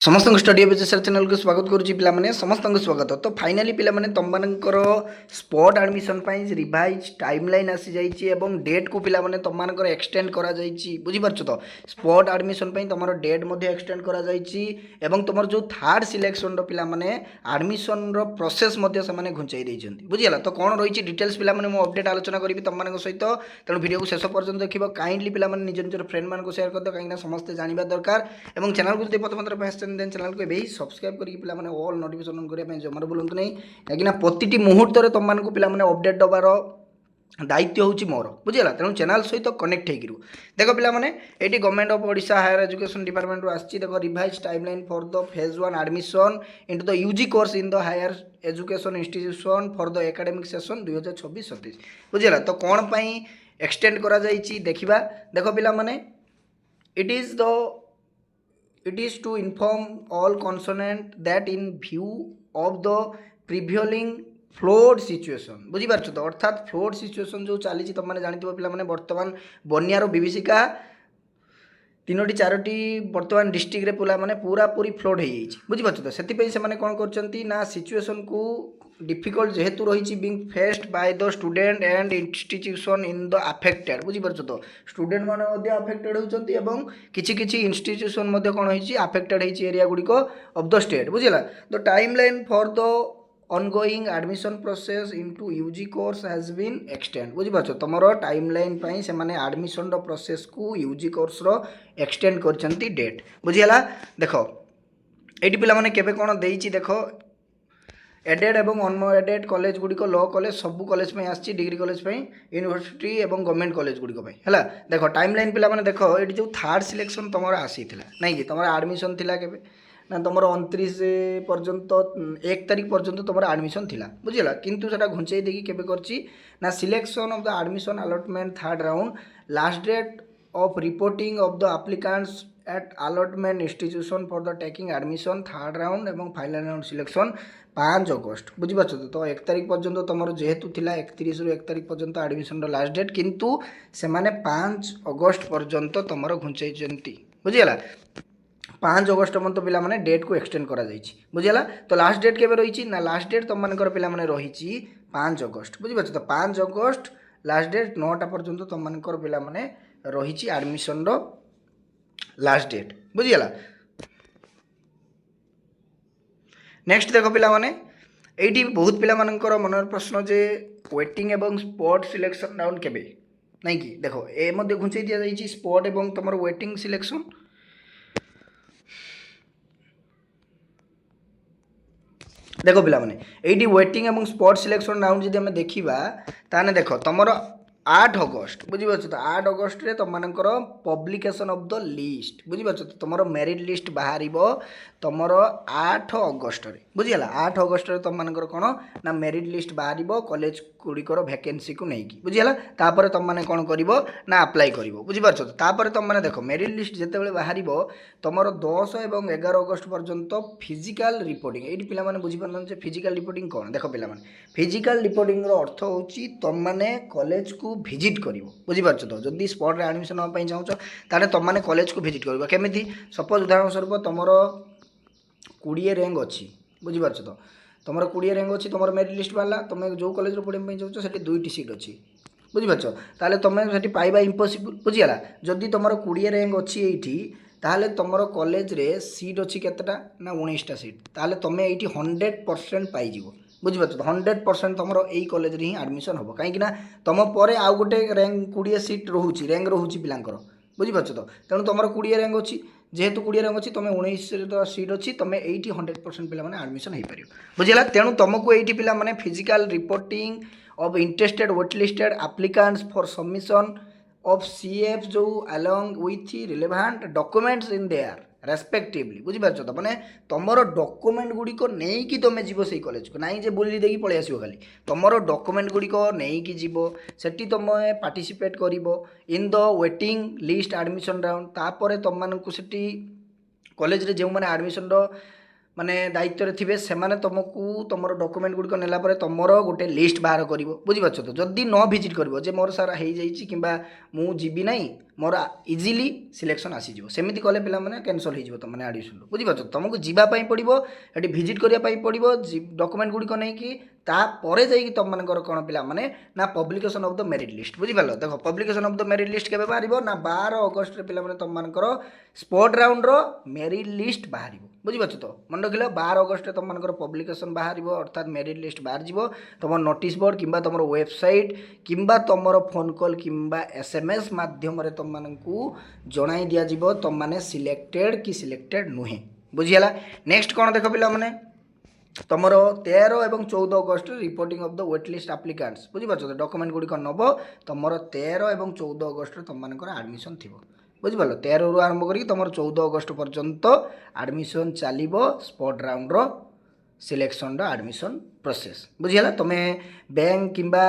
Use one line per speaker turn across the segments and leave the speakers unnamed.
समस्त study education channel को स्वागत करुच्ची पे समस्त स्वागत। तो फाइनाली पे तुमर स्पॉट एडमिशन रिवाइज टाइमलाइन आसी जाइए डेट को पे तुम एक्सटेंड करा बुझीपार। तो स्पॉट एडमिशन तुम डेट एक्सटेंड करा तुम जो थर्ड सिलेक्शन पे एडमिशन प्रोसेस से घुंचाई देती बुझीगला। तो कौन रही डिटेल्स पे मुझे अपडेट आलोचना करी तुम सहित। तेणु वीडियो को शेष पर्यटन देखिए काइंडली पे निज निजर फ्रेंड मान शेयर कर दियो कहीं समस्ते जानवा दरकार। और चैनल को प्रथम देन चैनल को भी सब्सक्राइब करके पे ऑल नोटिफिकेशन ऑन करने जमार बोलूँ नहीं कहीं प्रति मुहूर्त तुमको पे अपडेट दबार दायित्व हूँ मोर बुझीगला। तेणु चैनल सहित कनेक्ट हो देख पे ये government of Odisha higher education department आसी देख revise timeline for the phase 1 admission into the UG course in the higher education institution for the academic session 2026-27 बुझीगला। तो कौन पाई एक्सटेंड करा जाइछि देखिबा। देख पे it is to inform all concerned that in view of the prevailing flood situation बुझीपार। तो अर्थात फ्लोड सिचुएशन जो चली तुमने जानते पे बर्तमान बन्यार विभीषिका 3टी 4टी बर्तमान डिस्ट्रिक्ट रे पुला माने पूरा पूरी फ्लोड हो बुझीपार। तो से कौन कर सिचुएशन को डिफिकल्ट जेहेतु रही being faced by the student and institution in the affected बुझीपार। तो स्टूडेंट मैंने अफेक्टेड होती किसी इंस्टीट्यूशन कौन हो अफेक्टेड एरिया गुड़िक ऑफ द स्टेट बुझीगला। The timeline for the ongoing admission process into UG course has been extend बुझीपार। तुम टाइमलाइन से माने एडमिशन प्रोसेस को UG कोर्स रो एक्सटेंड करछंती डेट बुझीगला। देख ये पे केबे कौन देइछि देख एडेड और अनएडेड कॉलेज गुड़िक लॉ कॉलेज सब कॉलेज में आसी डिग्री कॉलेज यूनिवर्सिटी और गवर्नमेंट कॉलेज गुड़िक है देख टाइमलाइन पे देख ये जो थर्ड सिलेक्शन तुम आसी नहीं कि तुम एडमिशन थिला केबे ना तुम 29 पर्यंत 1 तारिख पर्यंत तुम एडमिशन थिला बुझीगला। किंतु सेटा घुंचाई देकी केबे करछि ना selection of the admission allotment third round last date of reporting of the applicants at allotment institution for the taking admission third round और फाइनल राउंड सिलेक्शन 5 अगस्त बुझीपार। तो 1 तारिख पर्यंत तुम जेहेतु थिला 31 रु 1 तारिख पर्यंत एडमिशन लास्ट डेट किंतु से माने 5 अगस्त पर्यंत तुम घुंचाई बुझीगला। 5 अगस्त मन तो पे डेट को एक्सटेंड करा बुझीगला। तो लास्ट डेट केबे रही ना लास्ट डेट तुम मानकर पे रही 5 अगस्त बुझीपार। तो 5 अगस्त लास्ट डेट 9टा पर्यंत तुम मानकर पे रही एडमिशन लास्ट डेट बुझीगला। नेक्स्ट देख पे ये बहुत पिला मानकर मनर प्रश्न जे वेटिंग एवं स्पॉट सिलेक्शन राउंड केबे नहीं कि देख ए मध्य घुंचाई दि जाइए स्पॉट एवं तुम वेटिंग सिलेक्शन देख पे ये वेटिंग और स्पॉट सिलेक्शन राउंड जब देखा ताने देख तुम 8 अगस्त बुझीपार। तो 8 अगस्त रे तुम मानकर पब्लिकेशन ऑफ द लिस्ट बुझीपार। तो तुम मेरिट लिस्ट बाहर तुम 8 अगस्त रे बुझीगला। 8 अगस्त रे तुम मानकर कौन ना मेरिट लिस्ट बाहर कॉलेज गुड़िकर वैकेंसी को लेकिन बुझीगला। तापर तुम मैंने कौन कर ना अप्लाई कर बुझीपार। तापर तुम मैंने देख मेरिट लिस्ट जिते बाहर तुम 10 और 11 अगस्त पर्यंत फिजिकल रिपोर्टिंग ये पे बुझीपार फिजिकल रिपोर्टिंग कौन देख पे फिजिकल रिपोर्टिंग अर्थ हूँ तुम मैंने कॉलेज को भिजिट कर बुझीपार। तो जदि स्पॉट एडमिशन होगा चाहूँ ताने तुम मैंने कॉलेज को भिजिट कर केमी सपोज उदाहरण स्वरूप तुम 20 रैंक अच्छी बुझीपार। तो तुम 20 रैंक अच्छी तुम मेरिट लिस्ट बाहर तुम जो कॉलेज पढ़ाई चाहूँ से 2टी सीट अच्छी बुझीपार। ताले तुम से पाइबा इम्पॉसिबल बुझीगला। जदि तुम 20 रैंक अच्छी ये ताहले तुम कॉलेज रे सीट अच्छी केतेटा ना 19टा सीट ताहले तुम ये 100% पाइज बुझीपार। 100% तुम यही कॉलेज रे ही एडमिशन हम कहीं तुम पर आउ गोटे रैंक 20 सीट रोचे रैंक रोचे पिलांकर बुझीपार। तो तेणु तुम 20 रैंक अच्छी जेहेतु 20 रैंक अच्छी तुम 19 सीट अच्छी तुम ये 100% पे एडमिशन हो पार बुझीगला। तेणु तुमको ये पे physical reporting of interested waitlisted applicants for submission of CF जो along with relevant documents in their respectively बुझीपार। तो मैंने तुम डॉक्यूमेंट गुड़िक नहीं कि तुम जीव से कॉलेज को नाई जे बुली देकी पलि आसो खाली तुम डॉक्यूमेंट गुड़िक नहीं कि जीव सेठी तुम पार्टिसिपेट कर in the waiting list admission round तापर तुम मानक कॉलेज रे जो मैंने एडमिशन माने दायित्व थे से तुमको तुम डॉक्यूमेंट गुड़िक नेला तुमर गोटे लिस्ट बाहर कर बुझीपार तो जदि न भिजिट कर जे मोर सारा हो कि मुझी ना मोर इजिली सिलेक्शन आसीज सेमती कले पे कैनसल हो तुम मैंने आडमिशन बुझीपार तुमको जावाई पड़ो ये भिजिट करने पड़ो डॉक्यूमेंट गुड़िक नहीं तापर जा तुम मानकर कौन पिला माने ना publication of the merit list बुझीपार देख publication of the merit list के बाहर ना 12 अगस्त पे तुम मानकर स्पोर्ट राउंड रो मेरिट लिस्ट बाहर बुझीपार तो मन रख 12 अगस्त तुम मानकर पब्लिकेशन बाहर अर्थात मेरिट लिस्ट बाहर जीवो तुम नोटिस बोर्ड किंबा तुम वेबसाइट किंबा तुम फोन कॉल किंबा एसएमएस माध्यम तुम मानकू जणाई दिया जीवो तुम माने सिलेक्टेड कि सिलेक्टेड नुहे बुझीगला। नेक्स्ट कौन देख पिला माने तुम 13 और 14 अगस्त reporting of the wait list applicants बुझीपार डॉक्यूमेंट गुड़िक नब तुम 13 और 14 अगस्त तुम मानकर एडमिशन थी बुझिपार 13 रु आरंभ करी तुम 14 अगस्त पर्यंत एडमिशन चलो स्पोर्ट राउंड रो सिलेक्शन एडमिशन प्रोसेस बुझीगला। तुम्हें बैंक किंबा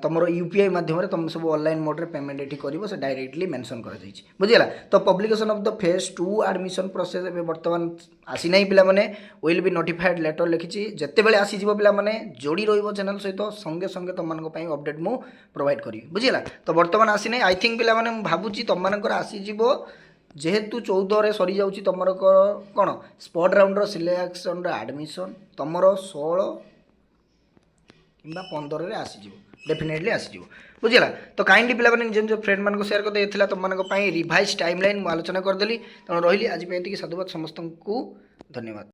तुम यूपीआई माध्यम तुम सब ऑनलाइन मोड रे पेमेंट ये कर से डायरेक्टली मेंशन कर बुझीगला। तो publication of the phase 2 admission process ए बर्तमान आसी ना पिला माने विल बी नोटिफाइड लेटर लिखी जिते बड़े आसीज पिला माने जोड़ी रही चैनल सहित संगे संगे तुम मानी अपडेट मु प्रोवाइड करी बुझीगला। तो बर्तमान आसी ना आई थिंक पिला माने भावुची तुम मानकर आसीज जेहेतु 14 रे सरी जाउची तुमर कौन स्पॉट राउंड रो सिलेक्शन एडमिशन तुमर 16 किंबा 15 रे आसीज डेफिनेटली आसीज बुझीगला। तो काइंडली पिला निज निज फ्रेंड मान शेयर करते तुम रिवाइज टाइमलाइन आलोचना करदेली तेणु रही आज साधुवाद समस्त को धन्यवाद।